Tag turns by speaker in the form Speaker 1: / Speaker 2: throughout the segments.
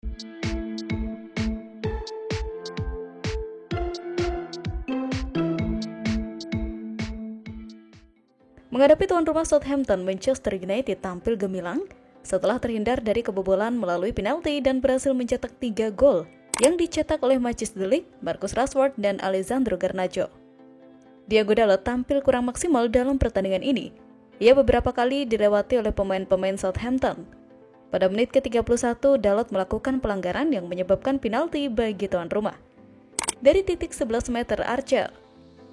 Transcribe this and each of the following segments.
Speaker 1: Menghadapi tuan rumah Southampton, Manchester United tampil gemilang setelah terhindar dari kebobolan melalui penalti dan berhasil mencetak 3 gol yang dicetak oleh Matthijs de Ligt, Marcus Rashford, dan Alessandro Garnacho. Diogo Dalot tampil kurang maksimal dalam pertandingan ini. Ia beberapa kali dilewati oleh pemain-pemain Southampton. Pada menit ke-31, Dalot melakukan pelanggaran yang menyebabkan penalti bagi tuan rumah. Dari titik 11 meter, Archer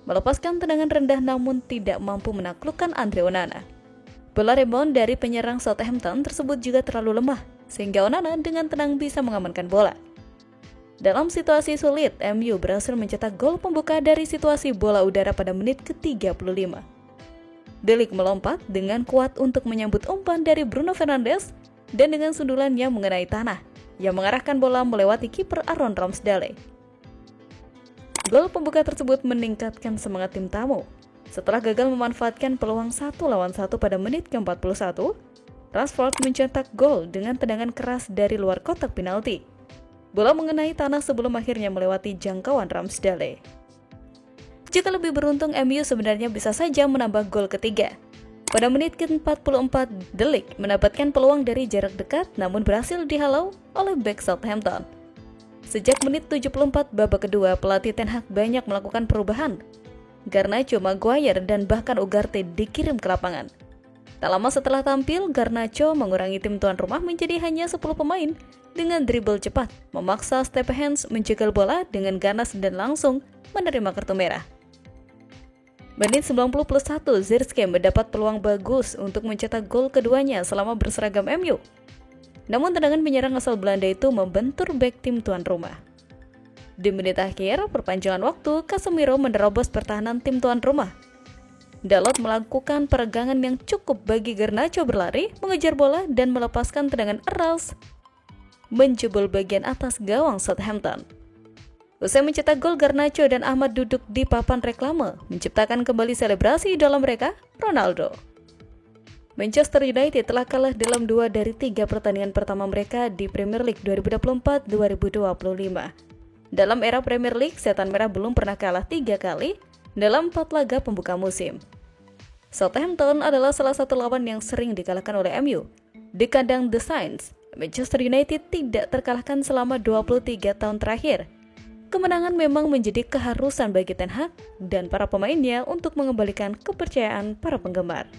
Speaker 1: melepaskan tendangan rendah namun tidak mampu menaklukkan Andre Onana. Bola rebound dari penyerang Southampton tersebut juga terlalu lemah, sehingga Onana dengan tenang bisa mengamankan bola. Dalam situasi sulit, MU berhasil mencetak gol pembuka dari situasi bola udara pada menit ke-35. De Ligt melompat dengan kuat untuk menyambut umpan dari Bruno Fernandes dan dengan sundulannya mengenai tanah, yang mengarahkan bola melewati kiper Aaron Ramsdale. Gol pembuka tersebut meningkatkan semangat tim tamu. Setelah gagal memanfaatkan peluang 1 lawan 1 pada menit ke-41, Rashford mencetak gol dengan tendangan keras dari luar kotak penalti. Bola mengenai tanah sebelum akhirnya melewati jangkauan Ramsdale. Jika lebih beruntung, MU sebenarnya bisa saja menambah gol ketiga. Pada menit ke-44, De Ligt mendapatkan peluang dari jarak dekat namun berhasil dihalau oleh bek Southampton. Sejak menit 74 babak kedua, pelatih Ten Hag banyak melakukan perubahan. Garnacho, Maguire, dan bahkan Ugarte dikirim ke lapangan. Tak lama setelah tampil, Garnacho mengurangi tim tuan rumah menjadi hanya 10 pemain dengan dribble cepat, memaksa Stephens mencegal bola dengan ganas dan langsung menerima kartu merah. Menit 90+1, Zirkzee mendapat peluang bagus untuk mencetak gol keduanya selama berseragam MU. Namun tendangan penyerang asal Belanda itu membentur bek tim tuan rumah. Di menit akhir perpanjangan waktu, Casemiro menerobos pertahanan tim tuan rumah. Dalot melakukan peregangan yang cukup bagi Garnacho berlari, mengejar bola dan melepaskan tendangan eras menjebol bagian atas gawang Southampton. Usai mencetak gol, Garnacho dan Ahmad duduk di papan reklame, menciptakan kembali selebrasi idola mereka, Ronaldo. Manchester United telah kalah dalam 2 dari 3 pertandingan pertama mereka di Premier League 2024-2025. Dalam era Premier League, Setan Merah belum pernah kalah 3 kali dalam 4 laga pembuka musim. Southampton adalah salah satu lawan yang sering dikalahkan oleh MU. Di kandang The Saints, Manchester United tidak terkalahkan selama 23 tahun terakhir. Kemenangan memang menjadi keharusan bagi Ten Hag dan para pemainnya untuk mengembalikan kepercayaan para penggemar.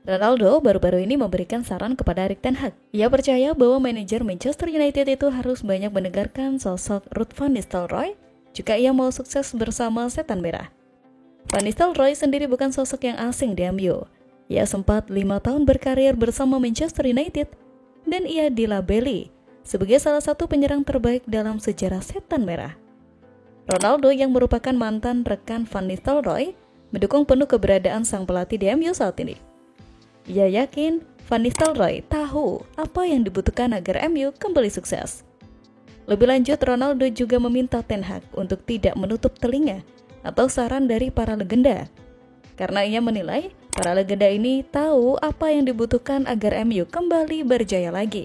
Speaker 1: Ronaldo baru-baru ini memberikan saran kepada Erik ten Hag. Ia percaya bahwa manajer Manchester United itu harus banyak mendengarkan sosok Ruud van Nistelrooy jika ia mau sukses bersama Setan Merah. Van Nistelrooy sendiri bukan sosok yang asing di MU. Ia sempat 5 tahun berkarir bersama Manchester United dan ia dilabeli sebagai salah satu penyerang terbaik dalam sejarah Setan Merah. Ronaldo yang merupakan mantan rekan Van Nistelrooy mendukung penuh keberadaan sang pelatih di MU saat ini. Ia yakin Van Nistelrooy tahu apa yang dibutuhkan agar MU kembali sukses. Lebih lanjut, Ronaldo juga meminta Ten Hag untuk tidak menutup telinga atau saran dari para legenda. Karena ia menilai para legenda ini tahu apa yang dibutuhkan agar MU kembali berjaya lagi.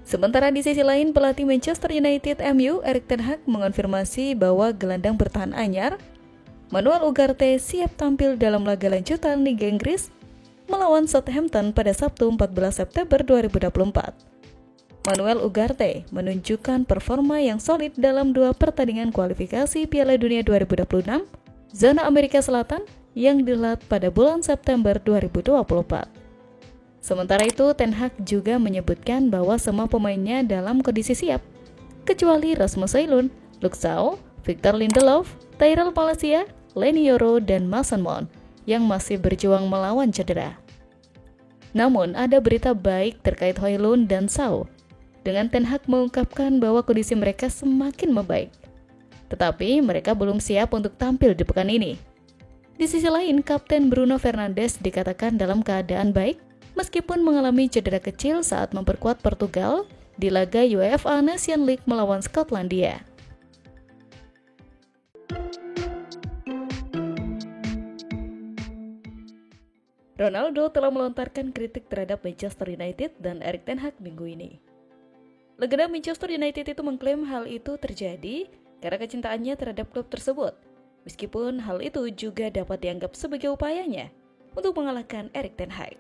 Speaker 1: Sementara di sisi lain, pelatih Manchester United MU, Erik ten Hag mengonfirmasi bahwa gelandang bertahan anyar Manuel Ugarte siap tampil dalam laga lanjutan Liga Inggris melawan Southampton pada Sabtu 14 September 2024. Manuel Ugarte menunjukkan performa yang solid dalam 2 pertandingan kualifikasi Piala Dunia 2026 zona Amerika Selatan yang dihelat pada bulan September 2024. Sementara itu, Ten Hag juga menyebutkan bahwa semua pemainnya dalam kondisi siap, kecuali Rasmus Højlund, Luke Shaw, Victor Lindelof, Tyrell Malacia, Leny Yoro, dan Mason Mount yang masih berjuang melawan cedera. Namun, ada berita baik terkait Højlund dan Shaw, dengan Ten Hag mengungkapkan bahwa kondisi mereka semakin membaik. Tetapi, mereka belum siap untuk tampil di pekan ini. Di sisi lain, Kapten Bruno Fernandes dikatakan dalam keadaan baik, meskipun mengalami cedera kecil saat memperkuat Portugal di laga UEFA Nation League melawan Skotlandia. Ronaldo telah melontarkan kritik terhadap Manchester United dan Erik ten Hag minggu ini. Legenda Manchester United itu mengklaim hal itu terjadi karena kecintaannya terhadap klub tersebut, meskipun hal itu juga dapat dianggap sebagai upayanya untuk mengalahkan Erik ten Hag.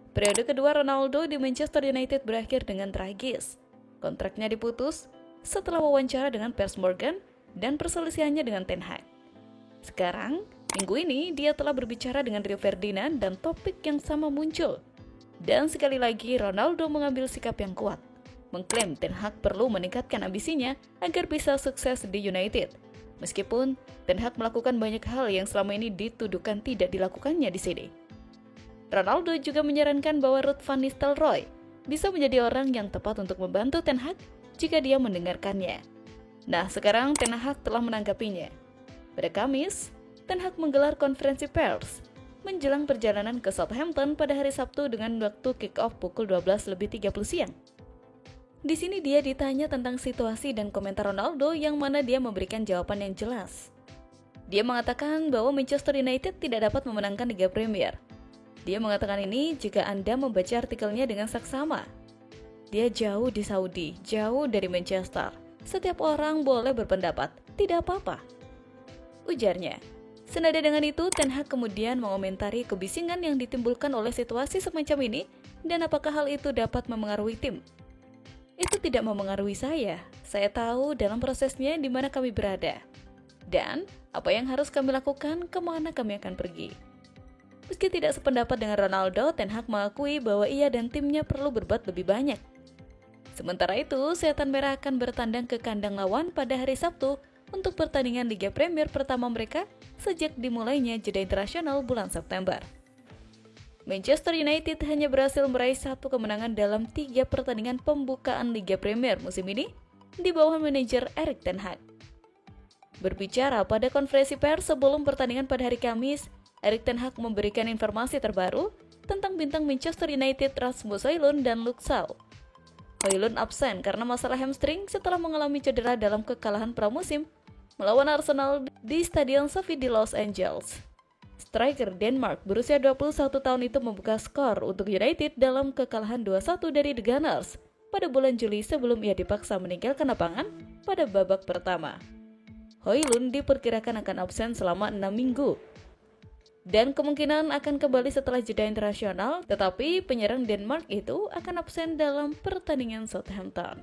Speaker 1: Periode kedua Ronaldo di Manchester United berakhir dengan tragis. Kontraknya diputus setelah wawancara dengan Piers Morgan dan perselisihannya dengan ten Hag. Sekarang, minggu ini dia telah berbicara dengan Rio Ferdinand dan topik yang sama muncul. Dan sekali lagi Ronaldo mengambil sikap yang kuat, mengklaim Ten Hag perlu meningkatkan ambisinya agar bisa sukses di United. Meskipun Ten Hag melakukan banyak hal yang selama ini dituduhkan tidak dilakukannya di sini. Ronaldo juga menyarankan bahwa Ruud van Nistelrooy bisa menjadi orang yang tepat untuk membantu Ten Hag jika dia mendengarkannya. Nah, sekarang Ten Hag telah menanggapinya. Pada Kamis, Ten Hag menggelar konferensi pers menjelang perjalanan ke Southampton pada hari Sabtu dengan waktu kick-off pukul 12:30 siang. Di sini dia ditanya tentang situasi dan komentar Ronaldo yang mana dia memberikan jawaban yang jelas. Dia mengatakan bahwa Manchester United tidak dapat memenangkan Liga Premier. Dia mengatakan ini jika Anda membaca artikelnya dengan saksama. Dia jauh di Saudi, jauh dari Manchester. Setiap orang boleh berpendapat, tidak apa-apa, ujarnya. Senada dengan itu, Ten Hag kemudian mengomentari kebisingan yang ditimbulkan oleh situasi semacam ini dan apakah hal itu dapat memengaruhi tim. Itu tidak memengaruhi saya tahu dalam prosesnya di mana kami berada, dan apa yang harus kami lakukan, kemana kami akan pergi. Meski tidak sependapat dengan Ronaldo, Ten Hag mengakui bahwa ia dan timnya perlu berbuat lebih banyak. Sementara itu, Setan Merah akan bertandang ke kandang lawan pada hari Sabtu untuk pertandingan Liga Premier pertama mereka sejak dimulainya jeda internasional bulan September. Manchester United hanya berhasil meraih 1 kemenangan dalam 3 pertandingan pembukaan Liga Premier musim ini di bawah manajer Erik ten Hag. Berbicara pada konferensi pers sebelum pertandingan pada hari Kamis, Erik ten Hag memberikan informasi terbaru tentang bintang Manchester United Rasmus Højlund dan Luke Shaw. Højlund absen karena masalah hamstring setelah mengalami cedera dalam kekalahan pramusim melawan Arsenal di Stadion Sophie di Los Angeles. Striker Denmark berusia 21 tahun itu membuka skor untuk United dalam kekalahan 2-1 dari The Gunners pada bulan Juli sebelum ia dipaksa meninggalkan lapangan pada babak pertama. Højlund diperkirakan akan absen selama 6 minggu dan kemungkinan akan kembali setelah jeda internasional, tetapi penyerang Denmark itu akan absen dalam pertandingan Southampton.